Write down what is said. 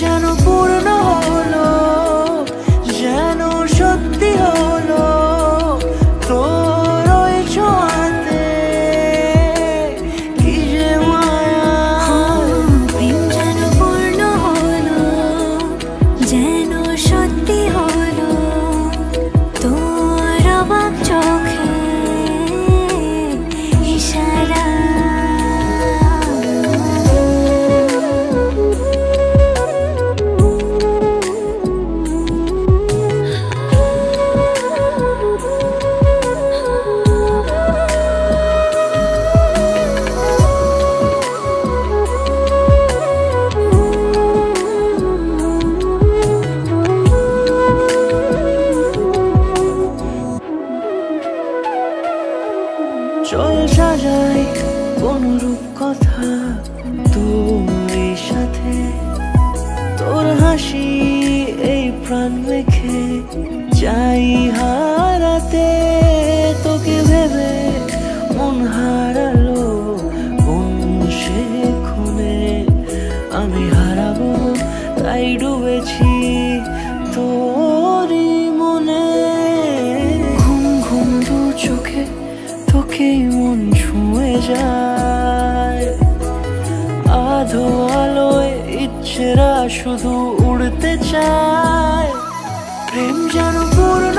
যেন পূর্ণ হলো, যেন সত্যি হলো তোর ওই ছোঁয়াতে, কি যে মায়া। প্রেম যেন পূর্ণ হলো, যেন সত্যি হলো তোর অবাক চোখে ইশারা। চল সাজাই কোন রূপকথা তোর সাথে, তোর হাসি এই প্রাণ মেখে চাই হারাতে। তোকে ভেবে মন হারালো কোন সে ক্ষণে, আমি হারাবো তাই ডুবেছি তোরই মনে। ঘুম ঘুম দু চোখে তোকেই মন ছুঁয়ে যায়, আধো আলোয় ইচ্ছেরা শুধু উড়তে চায়। প্রেম যেন পূর্ণ